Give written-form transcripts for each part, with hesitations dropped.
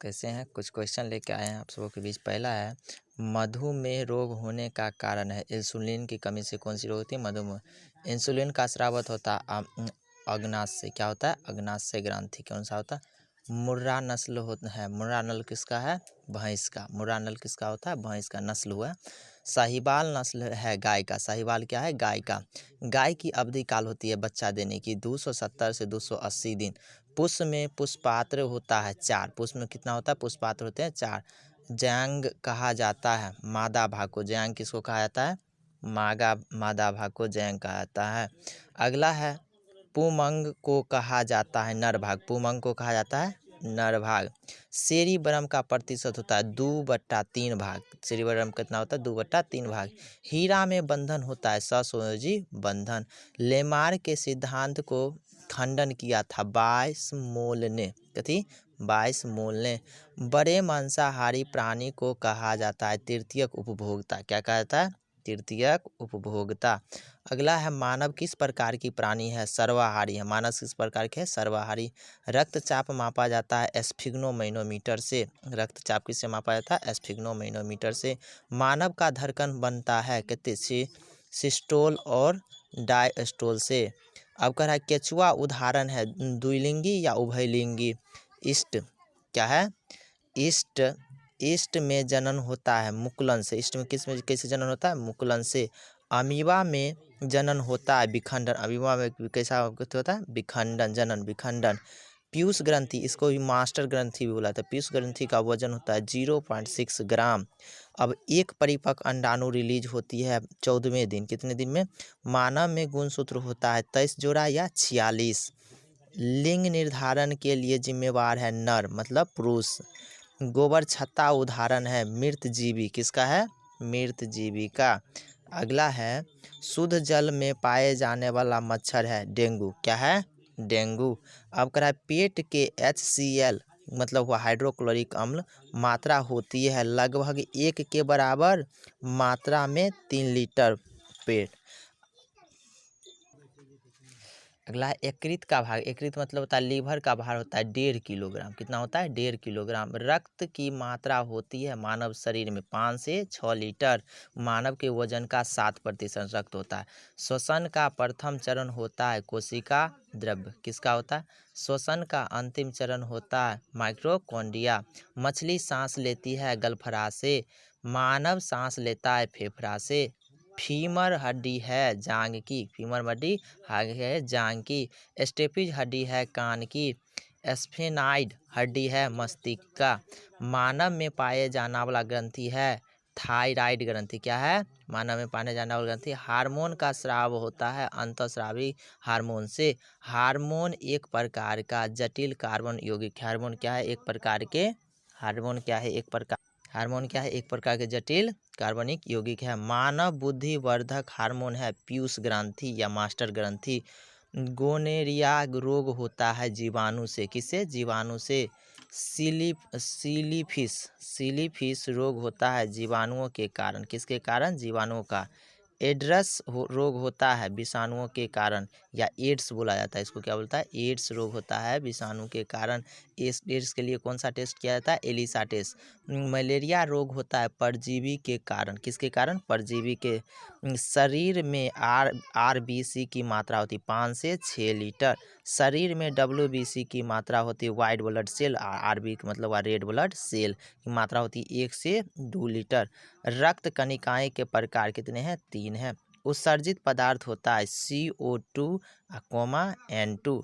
कैसे हैं? कुछ क्वेश्चन लेके आए हैं आप सबों के बीच। पहला है, मधुमेह रोग होने का कारण है इंसुलिन की कमी से कौन सी रोग होती है? मधुमेह। इंसुलिन का स्राव होता है अग्नाशय। क्या होता है? अग्नाशय ग्रंथि। कौन सा होता है? मुर्रा नस्ल होता है। मुर्रा नस्ल किसका है? भैंस का। मुर्रा नस्ल किसका होता है? भैंस का नस्ल हुआ। साहिवाल नस्ल है गाय का। साहिवाल क्या है? गाय का। गाय की अवधि काल होती है बच्चा देने की 270 से 280 दिन। पुष्प में पुष्पात्र होता है 4। पुष्प में कितना होता है? पुष्पात्र होते हैं 4। जैंग कहा जाता है मादा भाग को। जैंग किसको कहा जाता है? मादा भाग को जैंग कहा जाता है। अगला है, पुमंग को कहा जाता है नर भाग। पुमंग को कहा जाता है नर भाग। सेरिब्रम का प्रतिशत होता है 2/3 भाग। सेरिब्रम कितना होता है? 2/3 भाग। हीरा में बंधन होता है ससंयोजी बंधन। लेमार के सिद्धांत को खंडन किया था बाइसमोल ने। कथी? बाइसमोल ने। बड़े मांसाहारी प्राणी को कहा जाता है तृतीयक उपभोक्ता। क्या कहा जाता है? तृतीयक उपभोक्ता। अगला है, मानव किस प्रकार की प्राणी है? सर्वाहारी है। मानव किस प्रकार के है? सर्वाहारी। रक्तचाप मापा जाता है स्फिग्नोमैनोमीटर से। रक्तचाप किससे मापा जाता है? स्फिग्नोमैनोमीटर से। मानव का धड़कन बनता है कितने से? सिस्टोल और डायस्टोल से। अब कह रहा है, केचुआ उदाहरण है द्विलिंगी या उभयलिंगी? ईस्ट क्या है? ईस्ट में जनन होता है मुकुलन से। ईस्ट में किस में कैसे जनन होता है? मुकुलन से। अमीबा में जनन होता है विखंडन। अमीबा में कैसा होता है? विखंडन, जनन विखंडन। पीयूष ग्रंथि, इसको भी मास्टर ग्रंथि भी बोला था। पीयूष ग्रंथि का वजन होता है 0.6 ग्राम। अब एक परिपक्व अंडाणु रिलीज होती है 14वें दिन। कितने दिन में? मानव में गुणसूत्र होता है 23 जोड़ा या 46। लिंग निर्धारण के लिए जिम्मेवार है नर, मतलब पुरुष। गोबर छत्ता उदाहरण है मृत जीवी। किसका है? मृत जीवी का। अगला है, शुद्ध जल में पाए जाने वाला मच्छर है डेंगू। क्या है? डेंगू। अब कह रहा है, पेट के HCl मतलब हुआ हाइड्रोक्लोरिक अम्ल मात्रा होती है लगभग 1 के बराबर मात्रा में 3 लीटर पेट। अगला है, यकृत का भाग। यकृत मतलब होता है लीवर का भार होता है 1.5 किलोग्राम। कितना होता है? 1.5 किलोग्राम। रक्त की मात्रा होती है मानव शरीर में 5 से 6 लीटर। मानव के वजन का 7% रक्त होता है। श्वसन का प्रथम चरण होता है कोशिका द्रव्य। किसका होता है? श्वसन का अंतिम चरण होता है माइटोकॉन्ड्रिया। मछली सांस लेती है गलफड़ा से। मानव सांस लेता है फेफड़ा से। फीमर हड्डी है जांग की। फीमर हड्डी है जांग की। स्टेपिज हड्डी है कान की। स्फेनाइड हड्डी है मस्तिष्क का। मानव में पाए जाने वाला ग्रंथि है थायराइड ग्रंथि। क्या है? मानव में पाने जाने वाला ग्रंथि। हार्मोन का स्राव होता है अंतःस्रावी हार्मोन से। हार्मोन एक प्रकार का जटिल कार्बन यौगिक। हार्मोन क्या है? एक प्रकार के हार्मोन क्या है? एक प्रकार के जटिल कार्बनिक यौगिक है। मानव बुद्धिवर्धक हार्मोन है पीयूष ग्रंथि या मास्टर ग्रंथि। गोनेरिया रोग होता है जीवाणु से। किससे? जीवाणु से। सिलीफिस रोग होता है जीवाणुओं के कारण। किसके कारण? जीवाणुओं का। एड्स रोग होता है विषाणुओं के कारण, या एड्स बोला जाता है इसको। क्या बोलता है? एड्स रोग होता है विषाणु के कारण। एड्स के लिए कौन सा टेस्ट किया जाता है? Elisa test. मलेरिया रोग होता है परजीवी के कारण। किसके कारण? परजीवी के। शरीर में RBC की मात्रा होती है 5 से 6 लीटर। शरीर में WBC की मात्रा होती है वाइट ब्लड सेल। RB मतलब रेड ब्लड सेल की मात्रा होती है 1 से 2 लीटर। रक्त कणिकाएं के प्रकार कितने हैं? 3 हैं। उत्सर्जित पदार्थ होता है CO2, N2।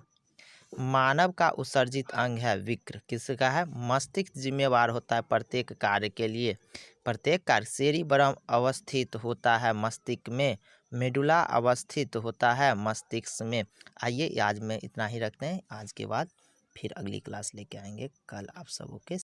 मानव का उत्सर्जित अंग है विक्र। किसका है? मस्तिष्क जिम्मेवार होता है प्रत्येक कार्य के लिए। प्रत्येक कार्य। सेरिब्रम अवस्थित होता है मस्तिष्क में। मेडुला अवस्थित होता है मस्तिष्क में। आइए आज में इतना ही रखते हैं। आज के बाद फिर अगली क्लास लेके आएंगे कल आप सबों के।